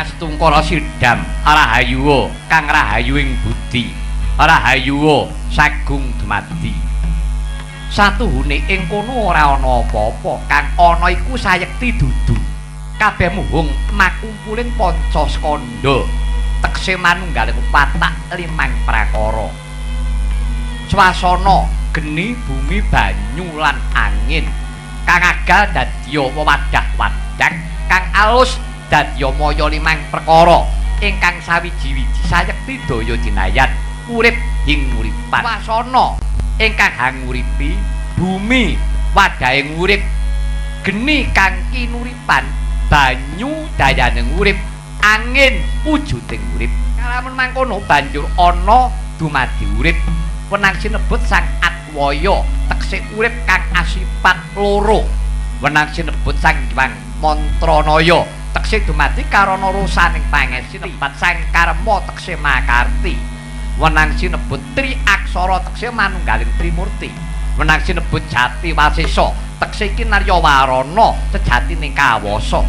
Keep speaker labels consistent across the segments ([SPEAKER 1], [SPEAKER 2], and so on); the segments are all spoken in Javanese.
[SPEAKER 1] Astungkara Sidam Rahayu kang rahayu ing budi Rahayu sagung dumadi satuhune ing kono ora ana apa-apa kang ana iku sayekti dudu kabeh muhung makumpuling panca skandha tekse manunggaling watak limang prakara swasana geni bumi banyu lan angin kang agal dadya wewadah-wadah kang alus dadya maya limang perkara ingkang sawiji-wiji sayekti daya dinayan urip ing uripan swasana ingkang hanguripi bumi wadahe urip geni kang kinuripan banyu dayaning urip angin wujuding urip kalamun mangkono banjur ana dumadi urip wenang sinebut sang Atwaya tekse urip kang asipat loro wenang sinebut sang Hyang Mantranaya tekse dumadi karana rosaning pangesin tempat sang Karma tekse makarti wenang sinebut Tri Aksara tekse manunggaling Trimurti wenang sinebut Jati Wasesa tekse kinaryawarana sejatining kawasa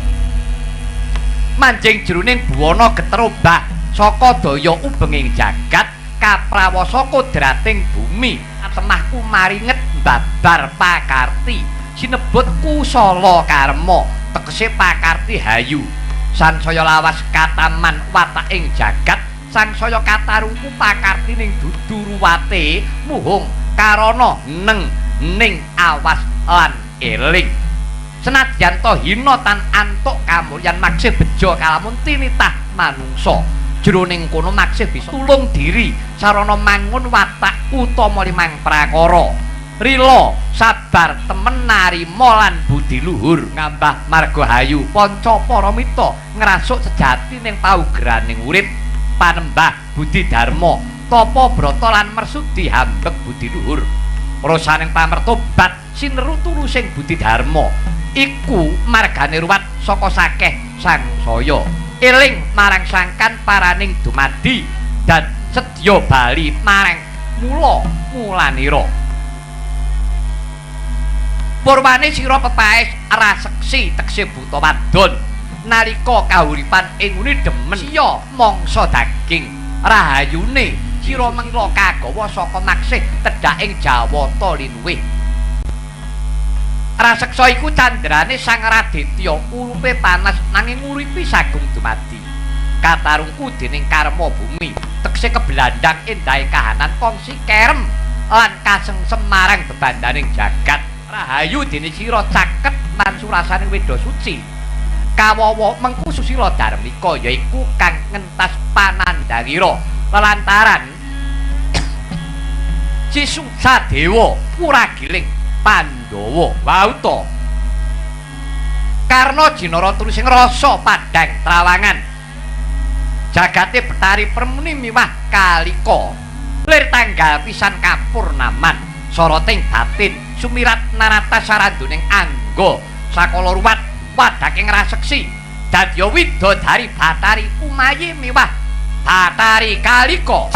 [SPEAKER 1] manjing jroning buwana geterobah saka daya ubenging jagat kaprawasa kodrating bumi atemahku maringet babar pakarti sinebut kusala karma tegese pakarti hayu sansaya lawas kataman wataking jagat sangsaya katarungku pakarti ning dudu ruwate muhung karana ning awas lan eling senadyan to hina tan antuk kamulyan maksih beja kalamun tinitah manungsa jroning kono maksih bisa tulung diri sarana mangun watak utama limang prakara rila sabar temen narima lan budi luhur ngambah margahayu panca paramita ngrasuk sejati ning paugraning urip panembah budi dharma tapa brata lan mersudi hambek budi luhur rasaning pamertobat sineru tulusing budi dharma iku margane ruwat saka sakeh sangsaya eling marang sangkan paraning dumadi dan sedya bali marang mulanira purwane sira pepaes raseksi tekse buta wadon nalika kahuripan ing ngune demen siya mangsa daging rahayune sira mengla kagawa saka maksih tedhak ing Jawata linuwih raseksa iku candrane Sang Raditya urupe panas nanging uripi sagung dumadi katarungku dening karma bumi tekse kebelandang endahe kahanan kongsi kerem lan kasengsem marang bebandaning jagat rahayu dene sira caket lan surasaning weda suci kawawa mengku susila dharmika yaiku kang ngentas panandhangira lantaran Sisusadewa Puragiling Pandhawa wauta karna jinara tulusing rasa padhang trawangan jagate betari permuni miwah kalika lir tanggal pisan kapurnaman soroting batin sumirat narata saranduning angga sakala ruwat wadaking raseksi dadya widodari Batari Umayi miwah Batari Kalika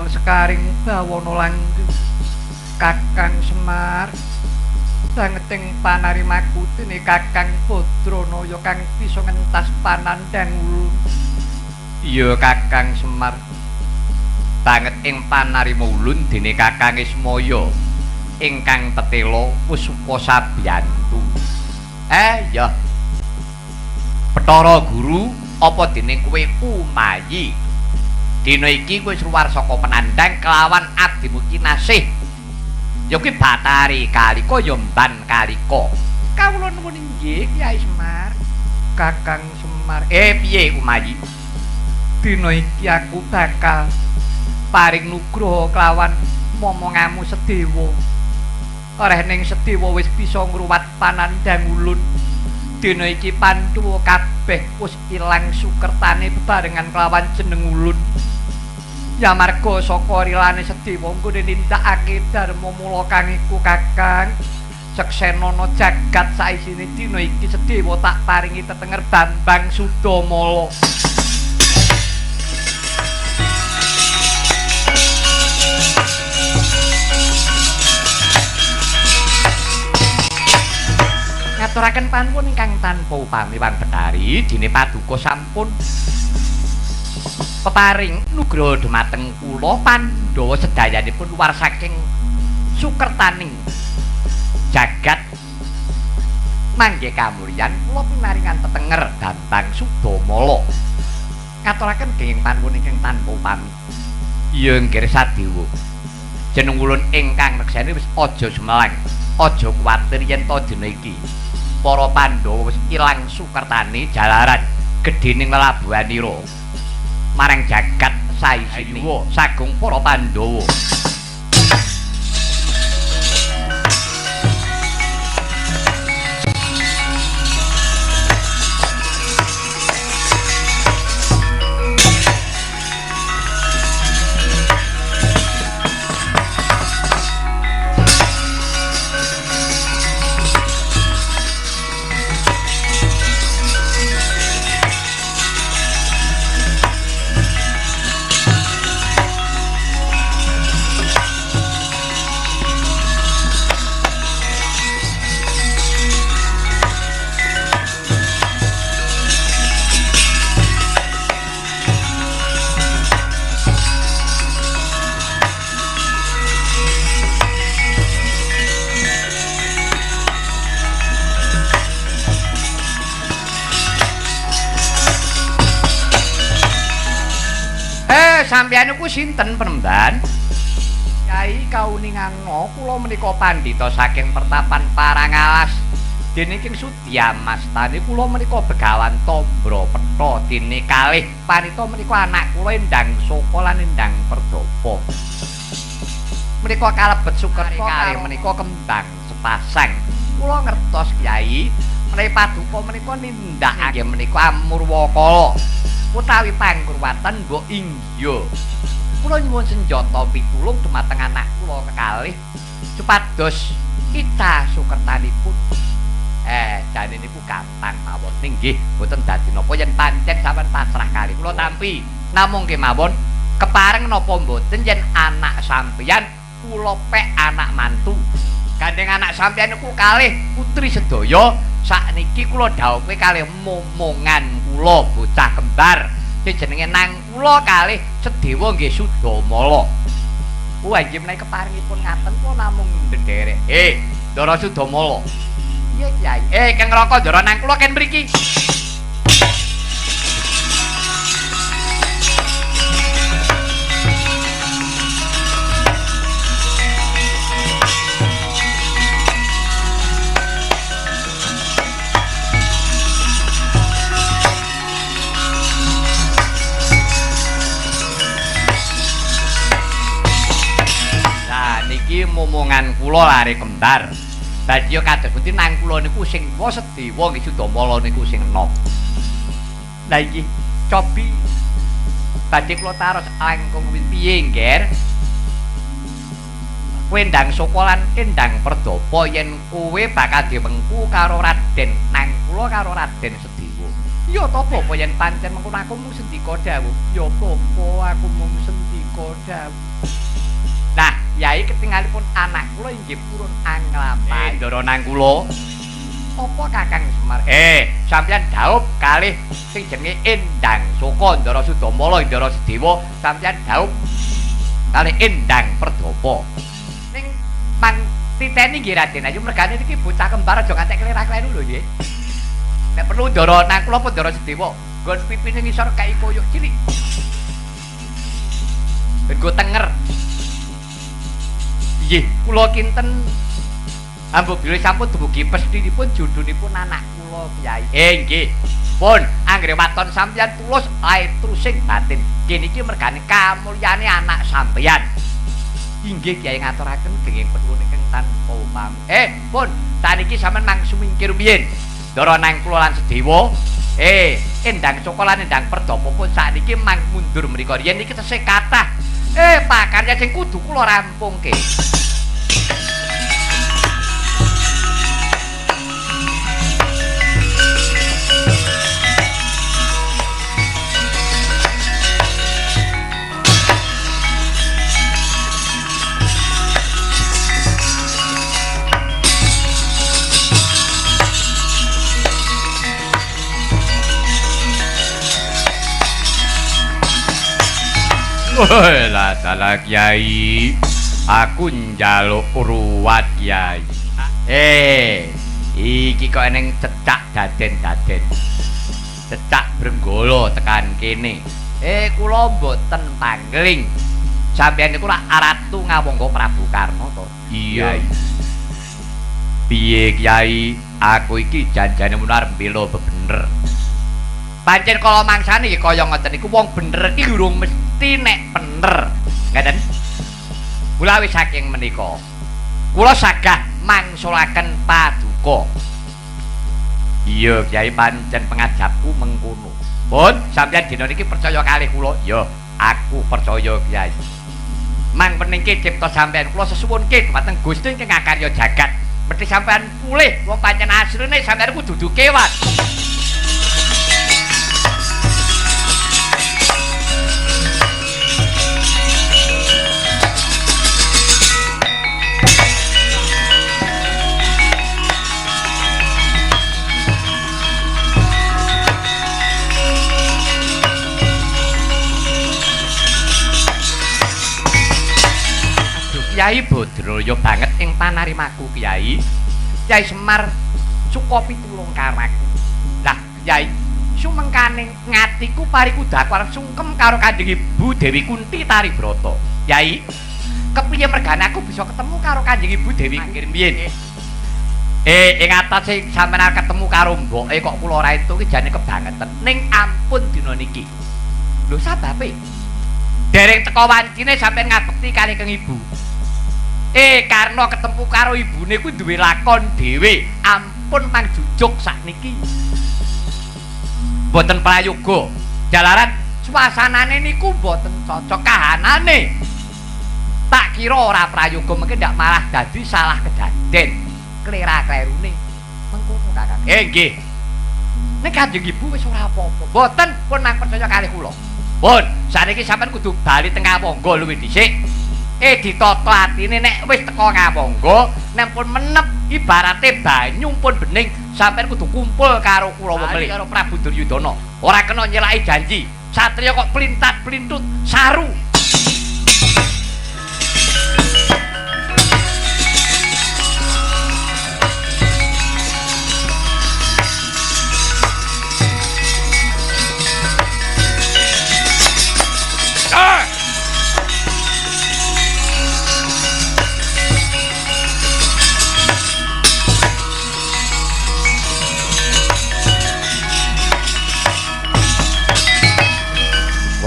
[SPEAKER 1] Sekaring bawana langgeng Kakang Semar sangeting panarimakutine Kakang Badranaya kang bisa ngentas panandhang ulun. Iya Kakang Semar. Banget ing panarima ulun dene Kakang Ismaya ingkang tetela pusupa sabiyantu. Ya. Bathara Guru apa dening kowe Umayi. Dina iki kowe suwar saka penandang kelawan adimu Kinasih. Ya kuwi Batari Kalika ya Mban Kalika. Kawula nuwun inggih Kyai Semar. Kakang Semar. Piye Umayi? Dina iki aku bakal paring nugraha kelawan momongamu Sedewa. Areh ning Sedewa wis bisa ngruwat panandang ulun. Dina iki Pandhawa kabeh wis ilang sukertane bebarengan kelawan jeneng ulun. Ya marga saka rilane Sedewa nggone nindakake dharma mula kang iku Kakang Seksenana jagat saisine dina iki Sedewa tak paringi tetenger Bambang Sudamala. Ngaturaken panuwun ingkang tanpa upami Wan Betari dene paduka sampun peparing nugraha dhumateng kula Pandhawa sedayanipun luar saking sukertaning jagat mangke kamulyan kula pinaringan tetenger Bambang Sudamala. Ngaturaken kenging panuwun ingkang tanpa upami. Ya nggih Sadewa. Jeneng ulun ingkang reksani wis aja sumelang, aja kuwatir yen to dina iki para Pandhawa wis ilang sukertane jalaran gedhening lelabuhanira marang jagat saisine sagung para Pandhawa. Sampeyan niku sinten Penemban? Kyai Kauninganga, kula menika pandhita saking Pertapan Parangalas. Dene King Sudyamastani kula menika begawan Tambra Petha dene kalih panita menika anak kula Endang Saka lan Endang Perdapa. Menika kalebet Sukerta kalih menika kembang sepasang. Kula ngertos Kyai, menawi paduka menika nindakake menika Amurwakala. Utawi pangkurwatan mbok inggih. Kula nyuwun senjata pitulung dhumateng anak kula kekalih supados kita sukertanipun. Jane niku gampang mawon. Nggih, mboten dadi napa yen pancen sampean pasrah kalih kula tampi. Namung kemawon kepareng napa mboten yen anak sampeyan kula pek anak mantu. Gandeng anak sampeyan niku kalih putri sedaya. Sakniki kula dhawuhe kalih momongan kula bocah kembar sing jenenge nang kula kalih Sedewa nggih Sudamala. Wah nggih menawi keparingipun ngaten kula namung ndederek. Ndara Sudamala. Iya Kyai. Kang Raka ndara nang kula ken mriki. Momongan kula lare kembar. Badhe kados pundi nang kula niku sing Sedewa nggih Sudamala niku sing enom. Lah iki cobi badhe kula taros langkung piye ngger. Kowe Endang Saka lan Endang Perdapa yen kowe bakal diwengku karo Raden nang kula karo Raden Sedewa. Ya to apa yen pancen mengko aku mung sendika dawuh. Ya apa aku mung sendika dawuh. Nah, Yai ketingalipun anak kula inggih purun anglampah. Ndara nang kula. Apa Kakang Semar? Sampeyan dhaup kalih sing jenenge Endang Saka Ndara Sudamala Ndara Sedewa, sampeyan dhaup kalih Endang Perdapa. Ning mang titeni nggih Raden, ayo mergane iki bocah kembar aja ngantek klera-kleru lho nggih. Nek perlu ndara nang kula apa ndara Sedewa. Nggon pipine ngisor kae koyok cilik. Ben go tenger. Nggih, kula kinten ambo bilih sampun dumugi pestinipun judhunipun anak kula Kyai. Nggih. Pun anggere waton sampeyan tulus ae trusing batin. Nggih niki mergane kamulyane anak sampeyan. Inggih Kyai ngaturaken kenging penuwun ingkang tanpa upami. Pun saniki sampeyan mangsu mingkir biyen. Ndara nang kula lan Sedewa. Endang Soko lan Endang Perdapa pun sakniki mang mundur mriku. Yen niki tesih kathah pakarya sing kudu kula rampungke.
[SPEAKER 2] Lah dalah Kyai, aku njaluk ruwat Kyai.
[SPEAKER 1] Iki kok eneng cecak daden-daden. Cecak Brenggala tekan kene. Kula mboten pangling. Sampeyan niku lak Ratu Ngawangga Prabu Karna to.
[SPEAKER 2] Iya. Piye Kyai, aku iki janjane mun arep mbela bebener.
[SPEAKER 1] Pancen kala mangsane nggih kaya ngoten niku wong bener iki urung mesti nek bener. Ngaten. Mula wis saking menika kula sagah mangsulaken paduka.
[SPEAKER 2] Iya Kyai, pancen pengajapku mengkono.
[SPEAKER 1] Pun sampeyan dina niki percaya kalih kula?
[SPEAKER 2] Ya, aku percaya Kyai.
[SPEAKER 1] Mang peningke cipta sampeyan kula sesuwunke dhumateng Gusti ingkang ngakarya jagat. Mesti sampeyan pulih wong pancen asline sampeyan kudu dudu kewan. Kyai Badraya banget ing panarimaku Kyai. Kyai Semar suka pitulung karaku. Lah Kyai, sumengkane ngatiku pariku dakwar sungkem karo Kanjeng Ibu Dewi Kunti Taribrata. Kyai, kepiye mergane aku bisa ketemu karo Kanjeng Ibu Dewi Kunti mbiyen? Ing atase sampeyan ketemu karo mboke kok kula ora entuk iki jane kebangetan. Ning ampun dina niki. Lho sababe? Dereng teka wancine sampeyan ngabekti kali keng Ibu. Karena ketemu karo ibune ku duwe lakon dhewe. Ampun Mang Jujuk sakniki. Mboten prayoga. Jalaran suasanane niku mboten cocok kahanane. Tak kira ora prayoga mengke ndak malah dadi salah kedaden. Klera-klerune mengkono Kakang. Nggih. Nek Kanjeng Ibu wis ora apa-apa. Mboten pun mang percaya kalih kula. Pun saniki sampean kudu bali teng Ngawangga luwih dhisik. Ditata atine nek wis teka Ngawangga, nek pun menep ibarate banyu pun bening, sampeyan kudu kumpul karo Kurawa Melih karo Prabu Duryudana. Ora kena nyelaki janji. Satriya kok plintat-plintut saru.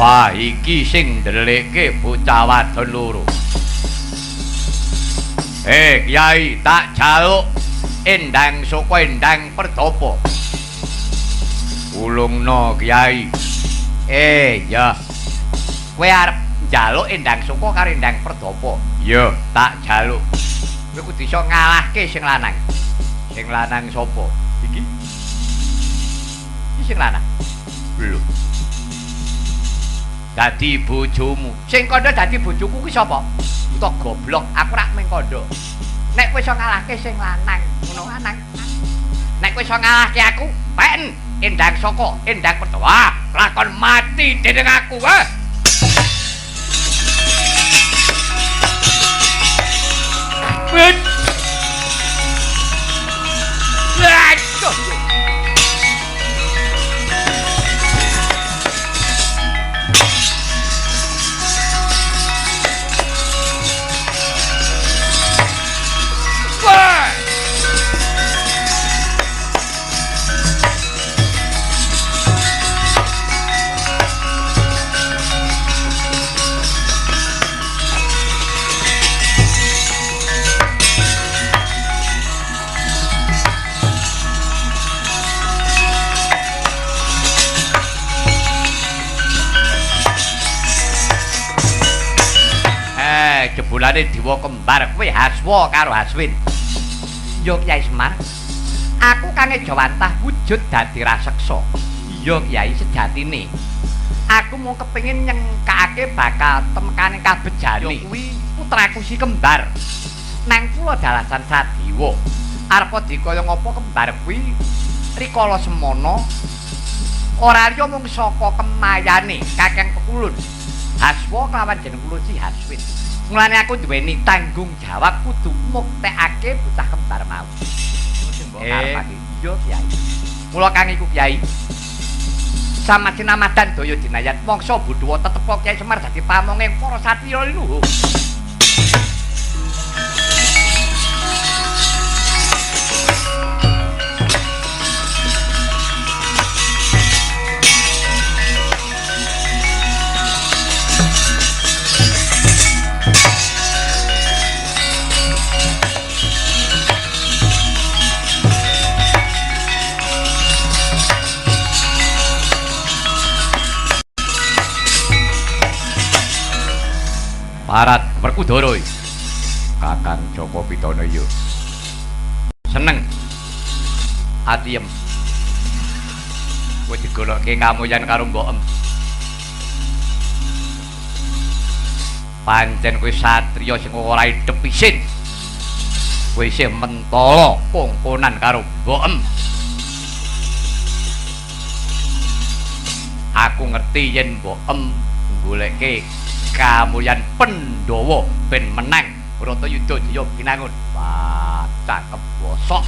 [SPEAKER 2] Wah, iki sing ndelikke bocah wadon loro. Kyai, tak jaluk Endang Soko Endang Perdapa. Ulungna Kyai. Ya.
[SPEAKER 1] Kowe arep njaluk Endang Soko karo Endang Perdapa?
[SPEAKER 2] Ya, tak jaluk.
[SPEAKER 1] Kowe kudu iso ngalahke sing lanang.
[SPEAKER 2] Sing lanang sapa?
[SPEAKER 1] Iki sing lanang.
[SPEAKER 2] Lho. Dadi bojomu.
[SPEAKER 1] Sing kandha dadi bojoku kuwi sapa? Uta goblok, aku rak mung kandha. Nek kowe iso ngalahke sing lanang, ngono lanang. Nek kowe iso ngalahke aku, pen Endang Soko, Endang Perdapa. Lakon mati dening aku, jebulane dewa kembar kuwi Haswa karo Haswin. Yo Kyai Semar, aku Kang Jawantah wujud dadi raseksa. Yo Kyai sejatine. Aku mau kepengin nyengkake bakal temekane kabejane kuwi putraku si kembar. Nang kula dalasan Sadewa. Arep dikaya ngapa kembar kuwi rikala semana ora liya mung saka kemayane Kakang Pekulun. Haswa kelawan jeneng kula si Haswin. Mulane aku duweni tanggung jawab kudu muktekake bocah kembar mau. Iya Kyai. Mula Kang iku Kyai. Sama Sinamadan daya dinayat mangsa Budawa tetep Kyai Semar dadi pamonging para satriya luhur.
[SPEAKER 2] Parat Werkudara Kakang Joko Pitanaya seneng atiem kowe digolokke kamuyan karo Mbok Em pancen kowe satriya sing ora idep isin kowe isih mentala kongkonan karo Mbok Em aku ngerti yen Mbok Em goleke kamulyan Pandhawa ben menang Bratayuda Jaya pinangun. Wah, cakep bosok.